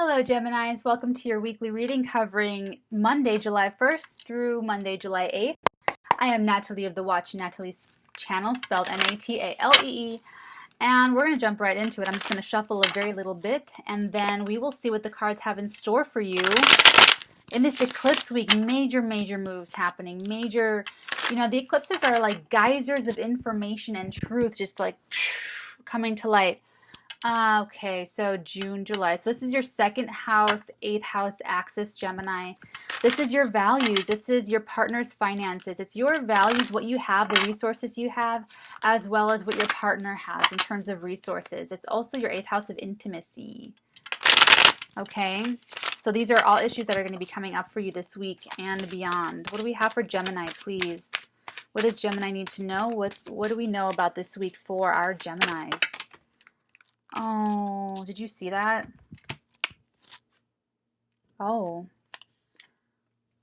Hello, Geminis. Welcome to your weekly reading covering Monday, July 1st through Monday, July 8th. I am Natalie of the Watch Natalie's channel, spelled N-A-T-A-L-E-E, and we're going to jump right into it. I'm just going to shuffle a very little bit, and then we will see what the cards have in store for you. In this eclipse week, major moves happening. Major, the eclipses are like geysers of information and truth, just like coming to light. Okay, so June, July. So this is your second house, eighth house axis, Gemini. This is your values. This is your partner's finances. It's your values, what you have, the resources you have, as well as what your partner has in terms of resources. It's also your eighth house of intimacy. Okay, so these are all issues that are going to be coming up for you this week and beyond. What do we have for Gemini, please? What does Gemini need to know? What do we know about this week for our Geminis? Oh, did you see that? Oh.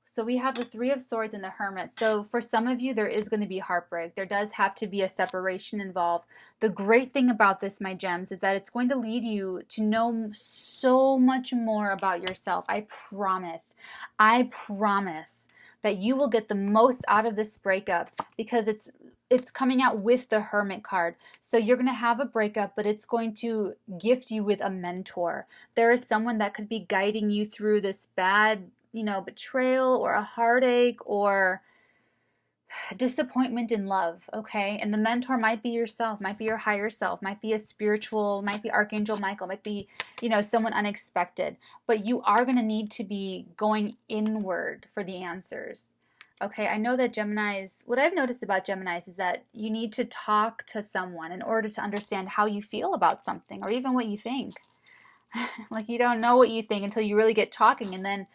So we have the Three of Swords and the Hermit. So for some of you, there is going to be heartbreak. There does have to be a separation involved. The great thing about this, my gems, is that it's going to lead you to know so much more about yourself. I promise. I promise that you will get the most out of this breakup because it's coming out with the Hermit card. So you're going to have a breakup, but it's going to gift you with a mentor. There is someone that could be guiding you through this bad, betrayal or a heartache or disappointment in love, okay? And the mentor might be yourself, might be your higher self, might be a spiritual, might be Archangel Michael, might be, someone unexpected. But you are going to need to be going inward for the answers. Okay, I know that Geminis, what I've noticed about Geminis is that you need to talk to someone in order to understand how you feel about something or even what you think. Like you don't know what you think until you really get talking, and then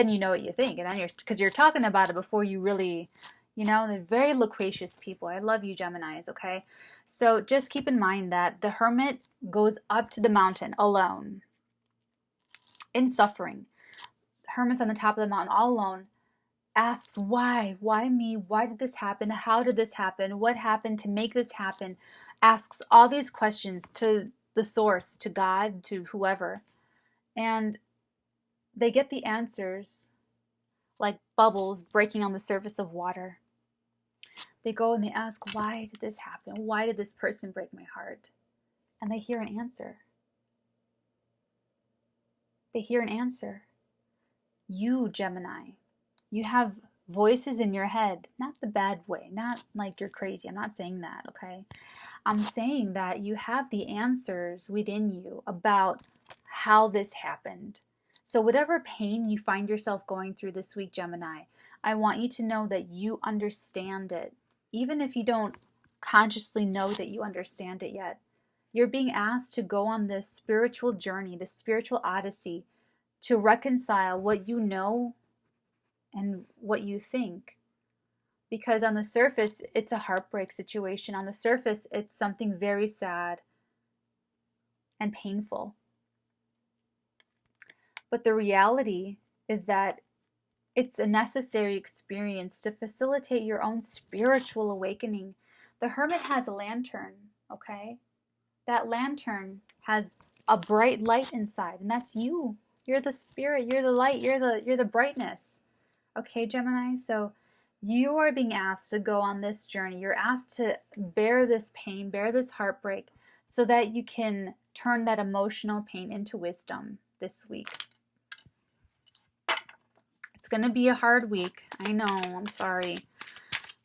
you know what you think, and then because you're talking about it before you really, they're very loquacious people. I love you, Geminis, okay? So just keep in mind that the Hermit goes up to the mountain alone in suffering. The Hermit's on the top of the mountain all alone, asks why me, why did this happen, how did this happen, what happened to make this happen, asks all these questions to the source, to God, to whoever, and they get the answers like bubbles breaking on the surface of water. They go and they ask, why did this happen? Why did this person break my heart? And they hear an answer. They hear an answer. You, Gemini, you have voices in your head, not the bad way, not like you're crazy. I'm not saying that, okay? I'm saying that you have the answers within you about how this happened. So whatever pain you find yourself going through this week, Gemini, I want you to know that you understand it. Even if you don't consciously know that you understand it yet, you're being asked to go on this spiritual journey, this spiritual odyssey, to reconcile what you know and what you think. Because on the surface, it's a heartbreak situation. On the surface, it's something very sad and painful. But the reality is that it's a necessary experience to facilitate your own spiritual awakening. The Hermit has a lantern, okay? That lantern has a bright light inside, and that's you. You're the spirit, you're the light, you're the brightness. Okay, Gemini? So you are being asked to go on this journey. You're asked to bear this pain, bear this heartbreak, so that you can turn that emotional pain into wisdom this week. It's going to be a hard week. I know, I'm sorry.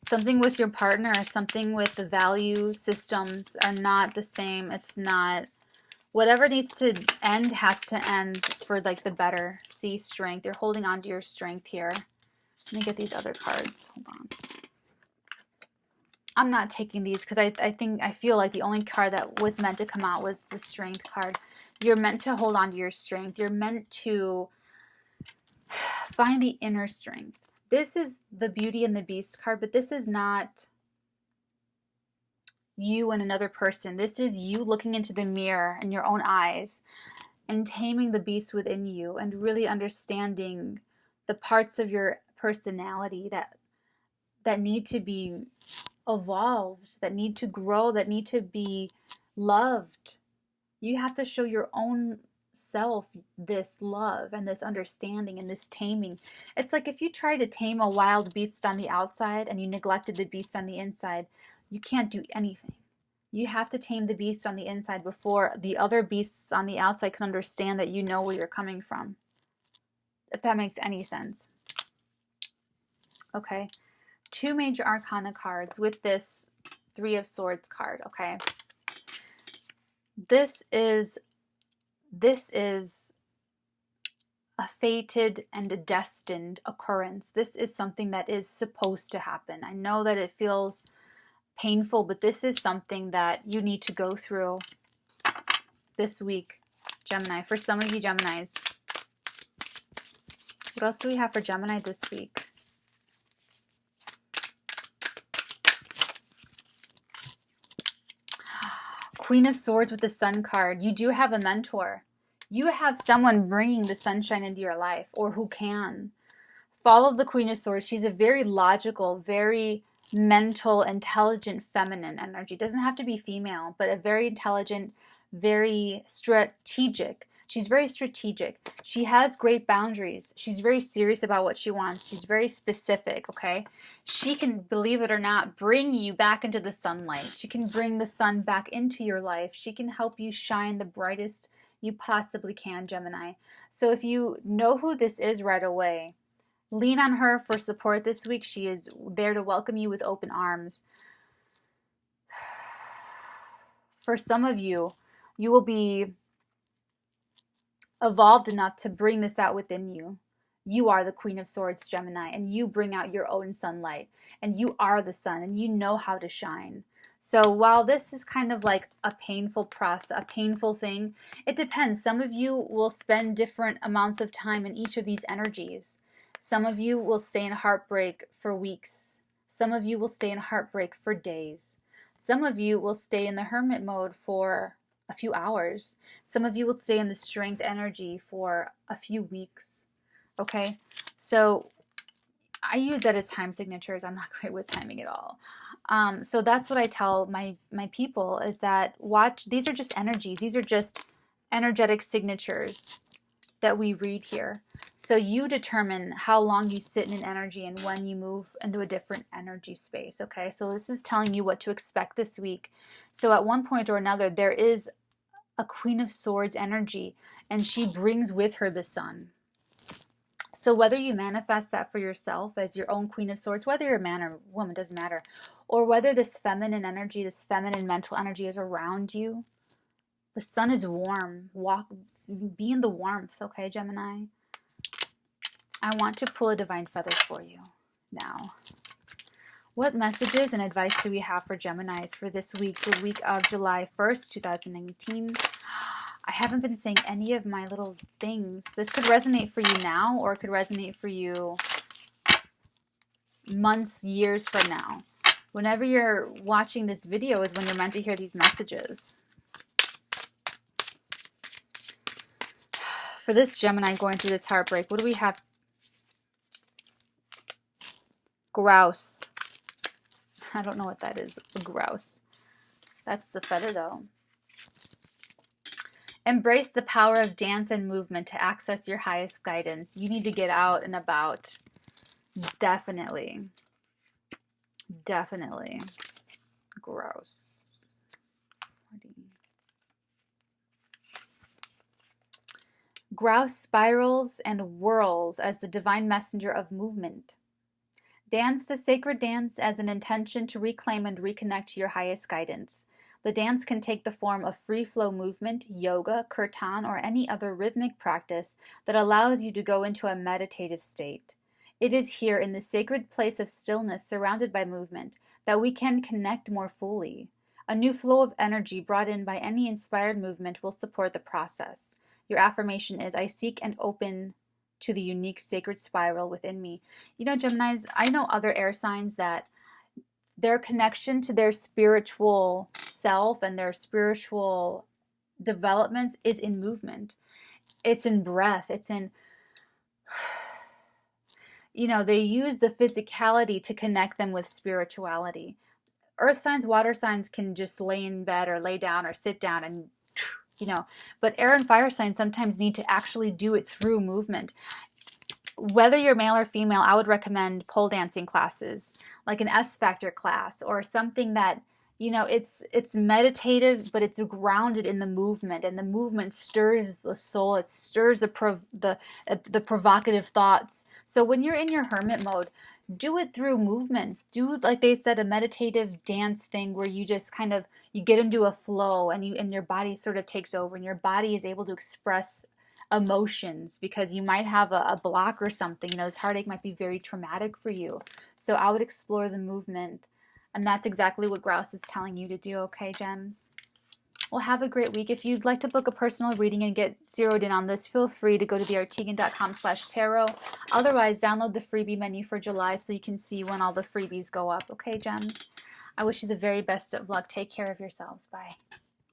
Something with your partner, something with the value systems are not the same. It's not, whatever needs to end has to end for like the better. See, strength. You're holding on to your strength here. Let me get these other cards. Hold on. I'm not taking these because I feel like the only card that was meant to come out was the strength card. You're meant to hold on to your strength. You're meant to find the inner strength. This is the Beauty and the Beast card, but this is not you and another person. This is you looking into the mirror in your own eyes and taming the beast within you and really understanding the parts of your personality that need to be evolved, that need to grow, that need to be loved. You have to show your own self this love and this understanding and this taming. It's like if you try to tame a wild beast on the outside and you neglected the beast on the inside, you can't do anything. You have to tame the beast on the inside before the other beasts on the outside can understand that you know where you're coming from. If that makes any sense. Okay. 2 major arcana cards with this 3 of Swords card, okay? This is a fated and a destined occurrence. This is something that is supposed to happen. I know that it feels painful, but this is something that you need to go through this week, Gemini. For some of you Geminis. What else do we have for Gemini this week? Queen of Swords with the Sun card. You do have a mentor. You have someone bringing the sunshine into your life, or who can. Follow the Queen of Swords. She's a very logical, very mental, intelligent, feminine energy. Doesn't have to be female, but a very intelligent, very strategic. She's very strategic. She has great boundaries. She's very serious about what she wants. She's very specific, okay? She can, believe it or not, bring you back into the sunlight. She can bring the sun back into your life. She can help you shine the brightest you possibly can, Gemini. So if you know who this is right away, lean on her for support this week. She is there to welcome you with open arms. For some of you, you will be evolved enough to bring this out within you. You are the Queen of Swords, Gemini, and you bring out your own sunlight, and you are the sun, and you know how to shine. So while this is kind of like a painful process, a painful thing, it depends. Some of you will spend different amounts of time in each of these energies. Some of you will stay in heartbreak for weeks. Some of you will stay in heartbreak for days. Some of you will stay in the hermit mode for a few hours. Some of you will stay in the strength energy for a few weeks. Okay, so I use that as time signatures. I'm not great with timing at all. So that's what I tell my people, is that watch, these are just energies. These are just energetic signatures that we read here. So you determine how long you sit in an energy and when you move into a different energy space, okay? So this is telling you what to expect this week. So at one point or another, there is a Queen of Swords energy, and she brings with her the sun. So whether you manifest that for yourself as your own Queen of Swords, whether you're a man or woman, doesn't matter, or whether this feminine energy, this feminine mental energy is around you, the sun is warm. Be in the warmth, okay, Gemini? I want to pull a divine feather for you now. What messages and advice do we have for Geminis for this week, the week of July 1st, 2019? I haven't been saying any of my little things. This could resonate for you now, or it could resonate for you months, years from now. Whenever you're watching this video is when you're meant to hear these messages. For this Gemini going through this heartbreak, what do we have? Grouse. I don't know what that is. A grouse. That's the feather, though. Embrace the power of dance and movement to access your highest guidance. You need to get out and about. Definitely. Definitely. Grouse. Grouse spirals and whirls as the divine messenger of movement. Dance the sacred dance as an intention to reclaim and reconnect to your highest guidance. The dance can take the form of free flow movement, yoga, kirtan, or any other rhythmic practice that allows you to go into a meditative state. It is here in the sacred place of stillness surrounded by movement that we can connect more fully. A new flow of energy brought in by any inspired movement will support the process. Your affirmation is, I seek and open to the unique sacred spiral within me. You know, Geminis, I know other air signs that their connection to their spiritual self and their spiritual developments is in movement. It's in breath. It's in, you know, they use the physicality to connect them with spirituality. Earth signs, water signs can just lay in bed or lay down or sit down and you know. But air and fire signs sometimes need to actually do it through movement. Whether you're male or female, I would recommend pole dancing classes, like an S Factor class or something that, you know, it's meditative, but it's grounded in the movement, and the movement stirs the soul. It stirs the provocative thoughts. So when you're in your hermit mode, do it through movement. Do, like they said, a meditative dance thing where you just kind of, you get into a flow, and your body sort of takes over, and your body is able to express emotions, because you might have a block or something. You know, this heartache might be very traumatic for you. So I would explore the movement. And that's exactly what Grouse is telling you to do, okay, Gems? Well, have a great week. If you'd like to book a personal reading and get zeroed in on this, feel free to go to theartigan.com/tarot. Otherwise, download the freebie menu for July so you can see when all the freebies go up, okay, Gems? I wish you the very best of luck. Take care of yourselves. Bye.